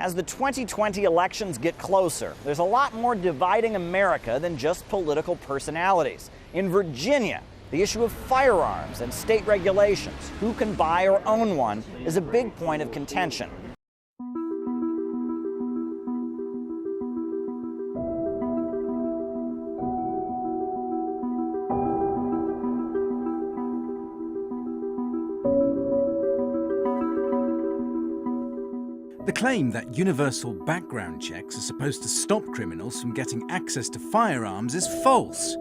As the 2020 elections get closer, there's a lot more dividing America than just political personalities. In Virginia, the issue of firearms and state regulations, who can buy or own one, is a big point of contention. The claim that universal background checks are supposed to stop criminals from getting access to firearms is false.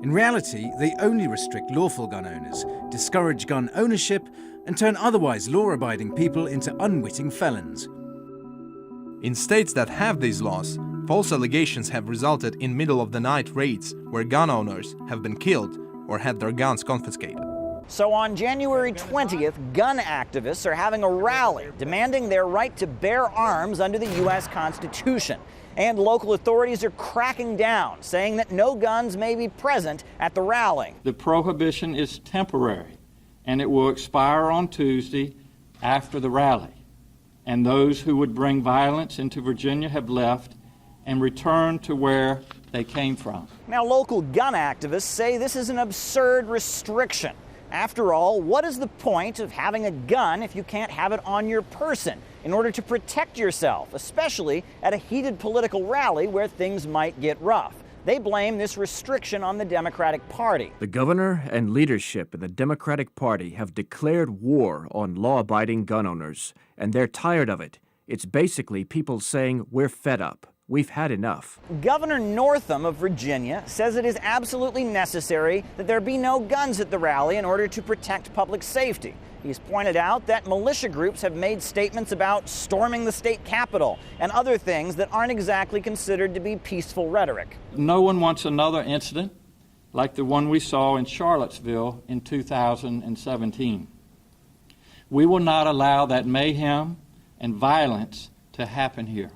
In reality, they only restrict lawful gun owners, discourage gun ownership, and turn otherwise law-abiding people into unwitting felons. In states that have these laws, false allegations have resulted in middle-of-the-night raids where gun owners have been killed or had their guns confiscated. So on January 20th, gun activists are having a rally demanding their right to bear arms under the U.S. Constitution. And local authorities are cracking down, saying that no guns may be present at the rally. The prohibition is temporary, and it will expire on Tuesday after the rally. And those who would bring violence into Virginia have left and returned to where they came from. Now, local gun activists say this is an absurd restriction. After all, what is the point of having a gun if you can't have it on your person in order to protect yourself, especially at a heated political rally where things might get rough? They blame this restriction on the Democratic Party. The governor and leadership in the Democratic Party have declared war on law-abiding gun owners, and they're tired of it. It's basically people saying, we're fed up. We've had enough. Governor Northam of Virginia says it is absolutely necessary that there be no guns at the rally in order to protect public safety. He's pointed out that militia groups have made statements about storming the state capitol and other things that aren't exactly considered to be peaceful rhetoric. No one wants another incident like the one we saw in Charlottesville in 2017. We will not allow that mayhem and violence to happen here.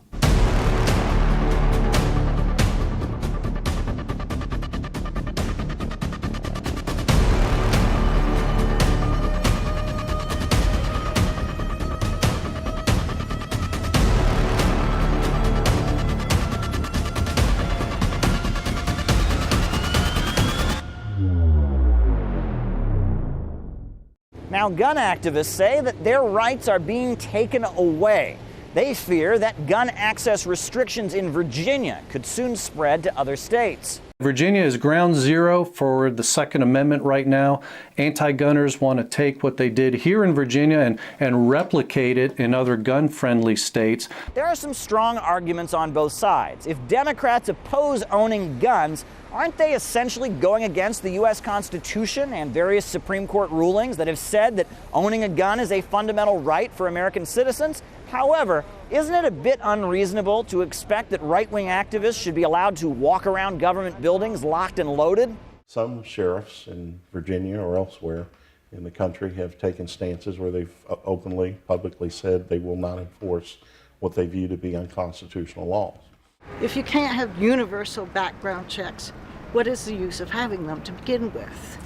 Now, gun activists say that their rights are being taken away. They fear that gun access restrictions in Virginia could soon spread to other states. Virginia is ground zero for the Second Amendment right now. Anti-gunners want to take what they did here in Virginia and replicate it in other gun-friendly states. There are some strong arguments on both sides. If Democrats oppose owning guns, aren't they essentially going against the U.S. Constitution and various Supreme Court rulings that have said that owning a gun is a fundamental right for American citizens? However, isn't it a bit unreasonable to expect that right-wing activists should be allowed to walk around government buildings locked and loaded? Some sheriffs in Virginia or elsewhere in the country have taken stances where they've openly, publicly said they will not enforce what they view to be unconstitutional laws. If you can't have universal background checks, what is the use of having them to begin with?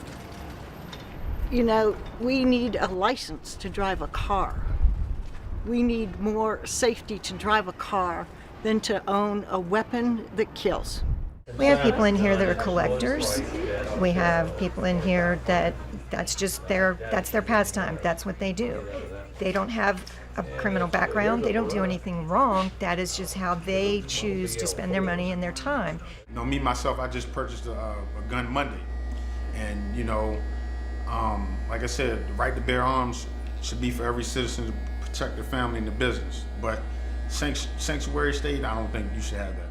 You know, we need a license to drive a car. We need more safety to drive a car than to own a weapon that kills. We have people in here that are collectors. We have people in here that's their pastime. That's what they do. They don't have a criminal background. They don't do anything wrong. That is just how they choose to spend their money and their time. You know, me, myself, I just purchased a gun Monday. And, you know, like I said, the right to bear arms should be for every citizen to protect their family and their business. But sanctuary state, I don't think you should have that.